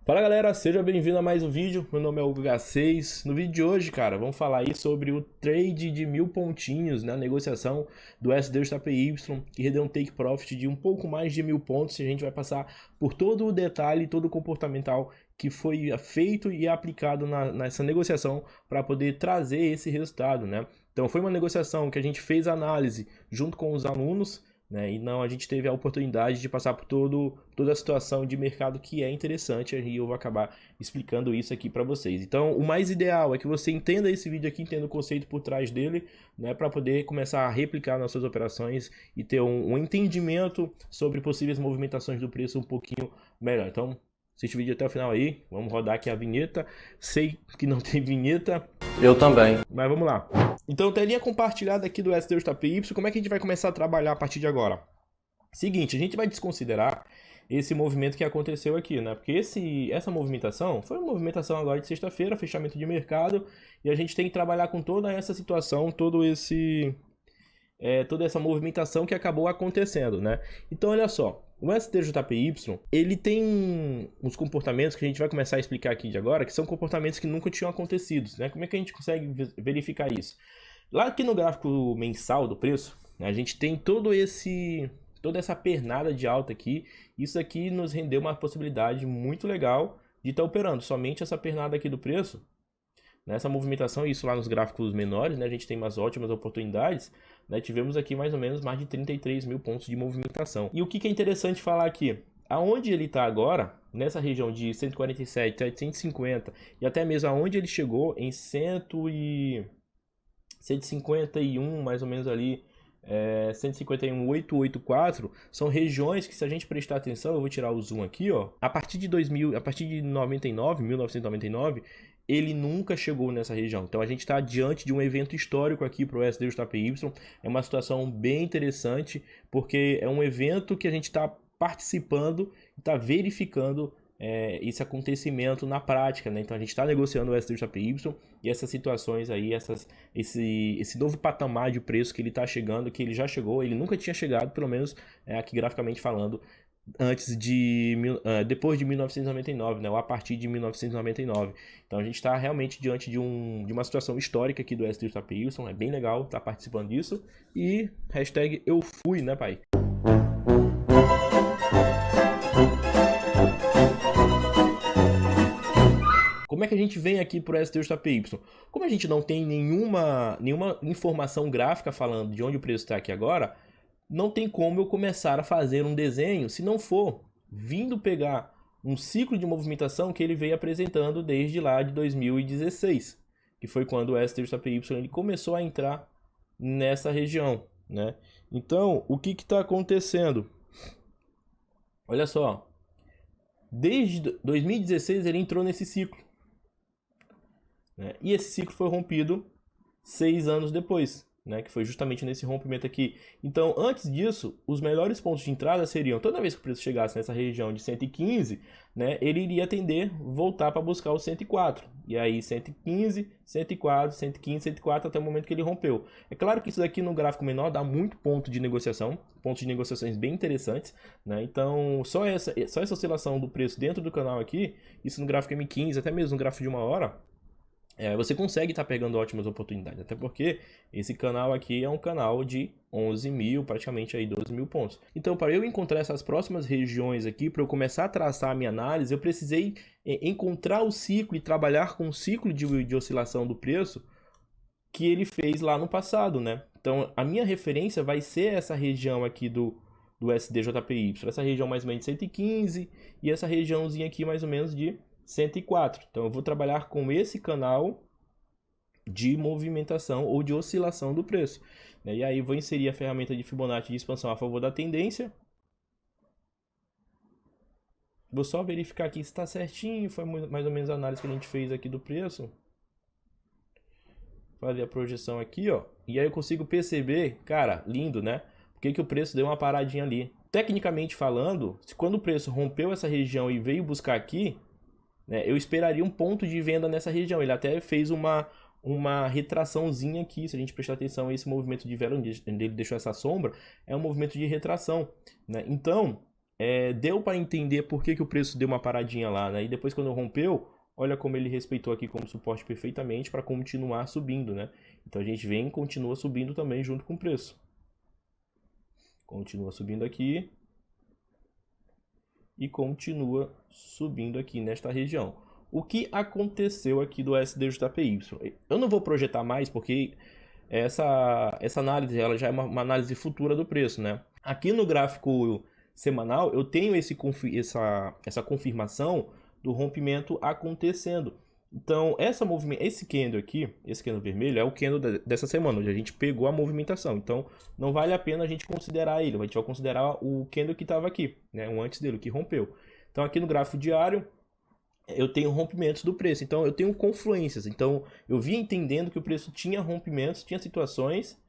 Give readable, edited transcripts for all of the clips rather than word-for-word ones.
Fala galera, seja bem-vindo a mais um vídeo. Meu nome é Hugo H6. No vídeo de hoje, cara, vamos falar aí sobre o trade de 1000 pontinhos na negociação do SDJPY, que rendeu um take profit de um pouco mais de 1000 pontos. E a gente vai passar por todo o detalhe, todo o comportamental que foi feito e aplicado nessa negociação para poder trazer esse resultado, né? Então foi uma negociação que a gente fez análise junto com os alunos, né? E não, a gente teve a oportunidade de passar por toda a situação de mercado que é interessante, e eu vou acabar explicando isso aqui para vocês. Então, o mais ideal é que você entenda esse vídeo aqui, entenda o conceito por trás dele, né, para poder começar a replicar nas suas operações e ter um entendimento sobre possíveis movimentações do preço um pouquinho melhor. Então, assiste o vídeo até o final aí, vamos rodar aqui a vinheta. Sei que não tem vinheta. Eu também. Mas vamos lá. Então, telinha compartilhada aqui do SDJPY. Como é que a gente vai começar a trabalhar a partir de agora? Seguinte, a gente vai desconsiderar esse movimento que aconteceu aqui, né? Porque essa movimentação foi uma movimentação agora de sexta-feira, fechamento de mercado, e a gente tem que trabalhar com toda essa situação, toda essa movimentação que acabou acontecendo, né? Então, olha só. O SDJPY, ele tem uns comportamentos que a gente vai começar a explicar aqui de agora, que são comportamentos que nunca tinham acontecido, né? Como é que a gente consegue verificar isso? Lá aqui no gráfico mensal do preço, né, a gente tem toda essa pernada de alta aqui. Isso aqui nos rendeu uma possibilidade muito legal de estar operando somente essa pernada aqui do preço. Nessa movimentação, isso lá nos gráficos menores, né, a gente tem umas ótimas oportunidades, né, tivemos aqui mais ou menos mais de 33 mil pontos de movimentação. E o que é interessante falar aqui? Aonde ele está agora, nessa região de 147, 750 e até mesmo aonde ele chegou em 151, mais ou menos ali, 151,884, são regiões que, se a gente prestar atenção, eu vou tirar o zoom aqui, ó, a partir de 1999, ele nunca chegou nessa região. Então a gente está diante de um evento histórico aqui para o SDJPY. É uma situação bem interessante, porque é um evento que a gente está participando, está verificando esse acontecimento na prática, né? Então a gente está negociando o SDJPY e essas situações aí, esse novo patamar de preço que ele está chegando, que ele já chegou, ele nunca tinha chegado, pelo menos aqui graficamente falando, depois de 1999, né, ou a partir de 1999. Então a gente está realmente diante de uma situação histórica aqui do SDJPY, é bem legal estar participando disso. E hashtag eu fui, né, pai? Como é que a gente vem aqui para o SDJPY? Como a gente não tem nenhuma informação gráfica falando de onde o preço está aqui agora, não tem como eu começar a fazer um desenho se não for vindo pegar um ciclo de movimentação que ele veio apresentando desde lá de 2016, que foi quando o SDJPY ele começou a entrar nessa região, né? Então, o que está acontecendo? Olha só, desde 2016 ele entrou nesse ciclo, né? E esse ciclo foi rompido 6 anos depois, né, que foi justamente nesse rompimento aqui. Então, antes disso, os melhores pontos de entrada seriam, toda vez que o preço chegasse nessa região de 115, né, ele iria tender a voltar para buscar o 104. E aí 115, 104, 115, 104 até o momento que ele rompeu. É claro que isso daqui no gráfico menor dá muito ponto de negociação, pontos de negociações bem interessantes, né? Então, só essa oscilação do preço dentro do canal aqui, isso no gráfico M15, até mesmo no gráfico de 1 hora, você consegue estar pegando ótimas oportunidades, até porque esse canal aqui é um canal de 11 mil, praticamente aí 12 mil pontos. Então, para eu encontrar essas próximas regiões aqui, para eu começar a traçar a minha análise, eu precisei encontrar o ciclo e trabalhar com o ciclo de oscilação do preço que ele fez lá no passado, né? Então, a minha referência vai ser essa região aqui do SDJPY, essa região mais ou menos de 115 e essa regiãozinha aqui mais ou menos de 104. Então eu vou trabalhar com esse canal de movimentação ou de oscilação do preço, né? E aí vou inserir a ferramenta de Fibonacci de expansão a favor da tendência. Vou só verificar aqui se está certinho, foi mais ou menos a análise que a gente fez aqui do preço. Fazer a projeção aqui, ó. E aí eu consigo perceber, cara, lindo, né? Por que o preço deu uma paradinha ali? Tecnicamente falando, quando o preço rompeu essa região e veio buscar aqui, né, eu esperaria um ponto de venda nessa região. Ele até fez uma retraçãozinha aqui. Se a gente prestar atenção a esse movimento de vela, onde ele deixou essa sombra, é um movimento de retração, né? Então, deu para entender por que o preço deu uma paradinha lá, né? E depois quando rompeu, olha como ele respeitou aqui como suporte perfeitamente para continuar subindo, né? Então a gente vem e continua subindo também junto com o preço. Continua subindo aqui e continua subindo aqui nesta região. O que aconteceu aqui do SDJPY? Eu não vou projetar mais porque essa análise ela já é uma análise futura do preço, né? Aqui no gráfico semanal eu tenho essa confirmação do rompimento acontecendo. Então esse candle aqui, esse candle vermelho é o candle dessa semana, onde a gente pegou a movimentação. Então não vale a pena a gente considerar ele, a gente vai considerar o candle que estava aqui, né? O antes dele, que rompeu. Então aqui no gráfico diário eu tenho rompimentos do preço, então eu tenho confluências. Então eu vim entendendo que o preço tinha rompimentos, tinha situações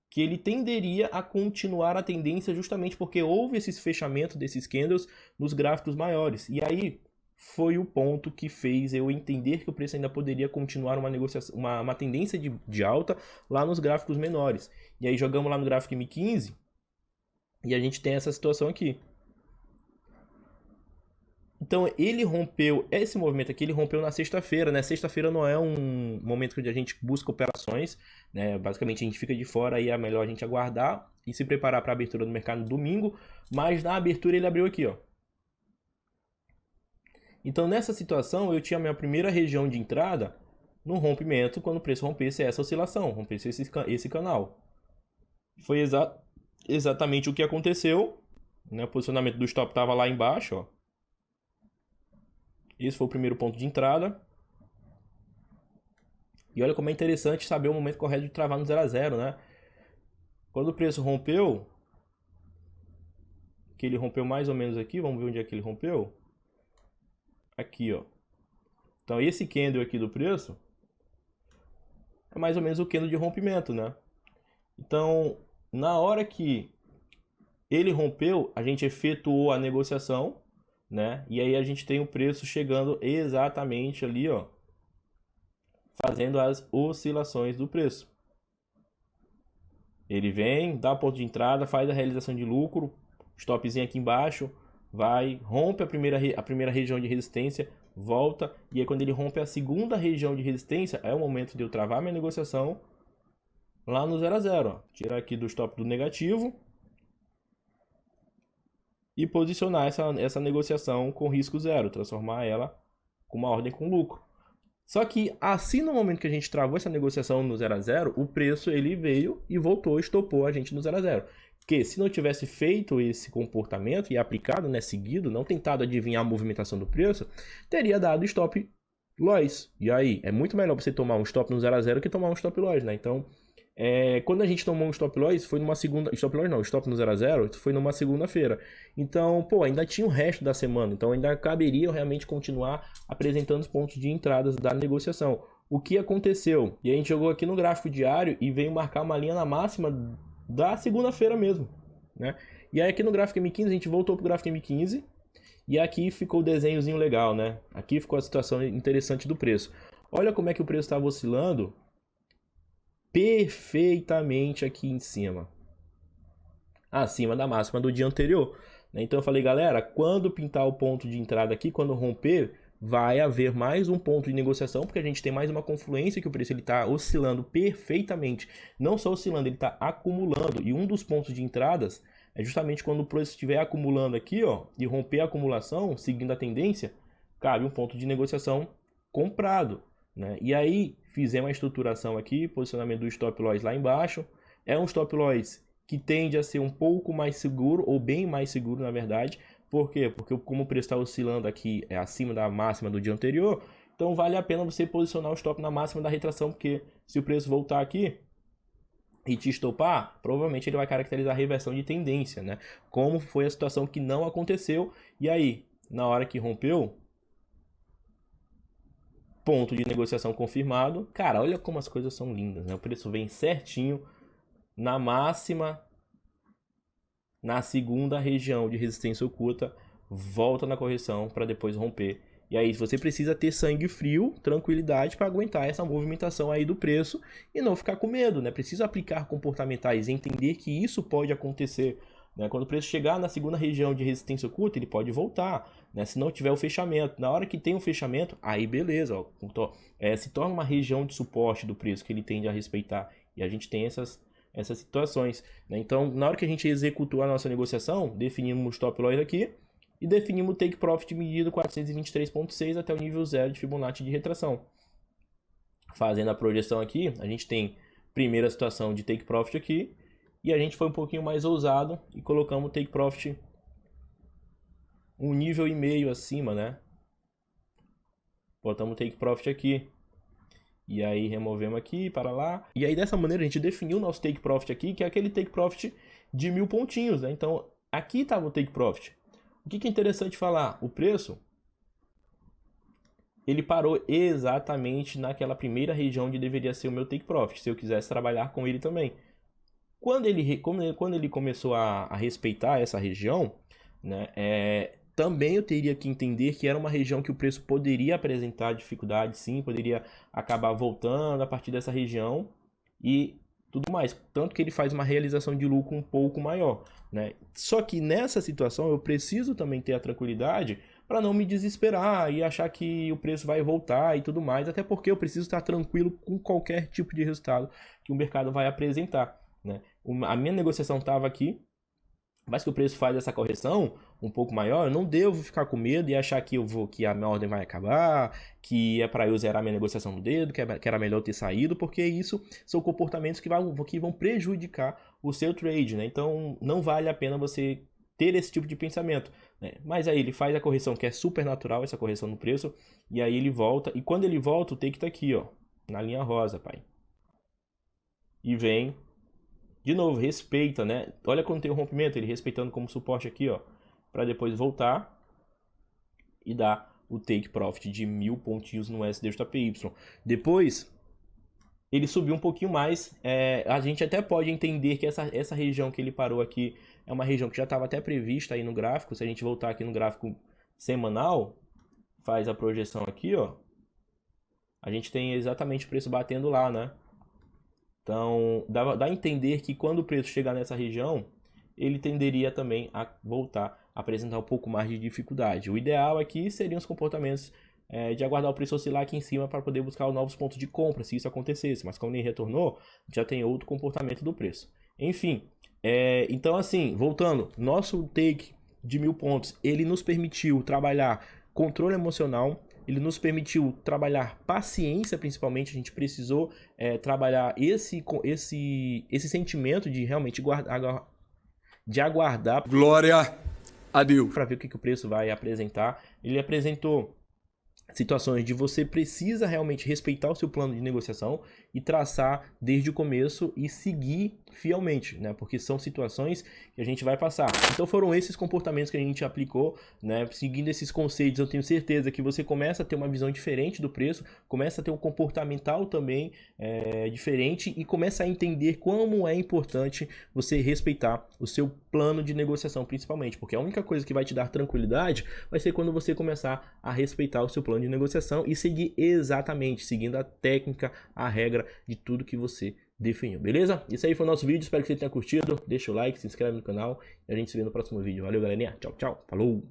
que ele tenderia a continuar a tendência justamente porque houve esse fechamento desses candles nos gráficos maiores. E aí foi o ponto que fez eu entender que o preço ainda poderia continuar uma negociação, uma tendência de alta lá nos gráficos menores. E aí jogamos lá no gráfico M15 e a gente tem essa situação aqui. Então ele rompeu, esse movimento aqui ele rompeu na sexta-feira, né? Sexta-feira não é um momento onde a gente busca operações, né? Basicamente a gente fica de fora e é melhor a gente aguardar e se preparar para a abertura do mercado no domingo, mas na abertura ele abriu aqui, ó. Então nessa situação eu tinha a minha primeira região de entrada no rompimento quando o preço rompesse essa oscilação, rompesse esse canal. Foi exatamente o que aconteceu, né? O posicionamento do stop estava lá embaixo, ó. Esse foi o primeiro ponto de entrada. E olha como é interessante saber o momento correto de travar no 0 a 0, né? Quando o preço rompeu, que ele rompeu mais ou menos aqui, vamos ver onde é que ele rompeu. Aqui, ó. Então esse candle aqui do preço é mais ou menos o candle de rompimento, né? Então, na hora que ele rompeu, a gente efetuou a negociação, né? E aí a gente tem o preço chegando exatamente ali, ó, fazendo as oscilações do preço. Ele vem, dá o ponto de entrada, faz a realização de lucro, stopzinho aqui embaixo, vai, rompe a primeira região de resistência, volta, e aí quando ele rompe a segunda região de resistência, é o momento de eu travar minha negociação lá no 0 a 0, ó. Tirar aqui do stop do negativo e posicionar essa negociação com risco zero, transformar ela com uma ordem com lucro. Só que assim no momento que a gente travou essa negociação no 0 a 0, o preço ele veio e voltou, estopou a gente no 0 a 0. Porque se não tivesse feito esse comportamento e aplicado, né, seguido, não tentado adivinhar a movimentação do preço, teria dado stop loss. E aí, é muito melhor você tomar um stop no 0 a 0 que tomar um stop loss, né? Então, quando a gente tomou um stop loss, foi numa segunda... Stop loss não, stop no 0 a 0 foi numa segunda-feira. Então, pô, ainda tinha o resto da semana. Então, ainda caberia realmente continuar apresentando os pontos de entradas da negociação. O que aconteceu? E a gente jogou aqui no gráfico diário e veio marcar uma linha na máxima da segunda-feira mesmo, né? E aí aqui no gráfico M15 a gente voltou pro gráfico M15 e aqui ficou o desenhozinho legal, né? Aqui ficou a situação interessante do preço. Olha como é que o preço estava oscilando perfeitamente aqui em cima, acima da máxima do dia anterior, né? Então eu falei, galera, quando pintar o ponto de entrada aqui, quando romper, vai haver mais um ponto de negociação, porque a gente tem mais uma confluência que o preço está oscilando perfeitamente. Não só oscilando, ele está acumulando. E um dos pontos de entradas é justamente quando o preço estiver acumulando aqui, ó, e romper a acumulação, seguindo a tendência, cabe um ponto de negociação comprado, né? E aí fizemos a estruturação aqui, posicionamento do stop loss lá embaixo. É um stop loss que tende a ser um pouco mais seguro, ou bem mais seguro, na verdade. Por quê? Porque como o preço está oscilando aqui acima da máxima do dia anterior, então vale a pena você posicionar o stop na máxima da retração, porque se o preço voltar aqui e te estopar, provavelmente ele vai caracterizar a reversão de tendência, né? Como foi a situação que não aconteceu, e aí, na hora que rompeu, ponto de negociação confirmado. Cara, olha como as coisas são lindas, né? O preço vem certinho na máxima, na segunda região de resistência oculta, volta na correção para depois romper. E aí você precisa ter sangue frio, tranquilidade para aguentar essa movimentação aí do preço e não ficar com medo, né? Precisa aplicar comportamentais, entender que isso pode acontecer né? Quando o preço chegar na segunda região de resistência oculta, ele pode voltar, né? Se não tiver o fechamento. Na hora que tem o fechamento, aí beleza, ó, se torna uma região de suporte do preço que ele tende a respeitar. E a gente tem essas situações, né? Então, na hora que a gente executou a nossa negociação, definimos o stop loss aqui e definimos o take profit medido 423.6 até o nível 0 de Fibonacci de retração. Fazendo a projeção aqui, a gente tem primeira situação de take profit aqui, e a gente foi um pouquinho mais ousado e colocamos o take profit um nível e meio acima, né? Botamos o take profit aqui. E aí removemos aqui, para lá. E aí dessa maneira a gente definiu o nosso take profit aqui, que é aquele take profit de 1000 pontinhos, né? Então aqui estava o take profit. O que é interessante falar? O preço, ele parou exatamente naquela primeira região onde deveria ser o meu take profit, se eu quisesse trabalhar com ele também. Quando ele começou a respeitar essa região, né, também eu teria que entender que era uma região que o preço poderia apresentar dificuldade, sim, poderia acabar voltando a partir dessa região e tudo mais. Tanto que ele faz uma realização de lucro um pouco maior, né? Só que nessa situação eu preciso também ter a tranquilidade para não me desesperar e achar que o preço vai voltar e tudo mais, até porque eu preciso estar tranquilo com qualquer tipo de resultado que o mercado vai apresentar, né? A minha negociação estava aqui, mas que o preço faz essa correção um pouco maior, eu não devo ficar com medo e achar que que a minha ordem vai acabar, que é para eu zerar minha negociação no dedo, que era melhor ter saído, porque isso são comportamentos que vão prejudicar o seu trade, né? Então não vale a pena você ter esse tipo de pensamento, né? Mas aí ele faz a correção que é super natural, essa correção no preço, e aí ele volta, e quando ele volta o take tá aqui, ó, na linha rosa, pai. E vem de novo, respeita, né? Olha quando tem o rompimento, ele respeitando como suporte aqui, ó, para depois voltar e dar o take profit de 1000 pontinhos no SDJPY. Depois, ele subiu um pouquinho mais. A gente até pode entender que essa região que ele parou aqui é uma região que já estava até prevista aí no gráfico. Se a gente voltar aqui no gráfico semanal, faz a projeção aqui, ó, a gente tem exatamente o preço batendo lá, né? Então, dá a entender que quando o preço chegar nessa região, ele tenderia também a voltar a apresentar um pouco mais de dificuldade. O ideal aqui seriam os comportamentos de aguardar o preço oscilar aqui em cima para poder buscar os novos pontos de compra, se isso acontecesse. Mas como ele retornou, já tem outro comportamento do preço. Enfim, então assim, voltando, nosso take de 1000 pontos, ele nos permitiu trabalhar controle emocional, ele nos permitiu trabalhar paciência, principalmente. A gente precisou trabalhar esse sentimento de realmente aguardar. Glória a Deus. Para ver o que o preço vai apresentar. Ele apresentou situações de você precisa realmente respeitar o seu plano de negociação e traçar desde o começo e seguir fielmente, né? Porque são situações que a gente vai passar. Então foram esses comportamentos que a gente aplicou, né? Seguindo esses conceitos, eu tenho certeza que você começa a ter uma visão diferente do preço, começa a ter um comportamental também diferente e começa a entender como é importante você respeitar o seu plano de negociação, principalmente, porque a única coisa que vai te dar tranquilidade vai ser quando você começar a respeitar o seu plano de negociação e seguir exatamente, seguindo a técnica, a regra de tudo que você definiu, beleza? Isso aí foi o nosso vídeo, espero que você tenha curtido, deixa o like, se inscreve no canal e a gente se vê no próximo vídeo. Valeu, galerinha, tchau, tchau, falou!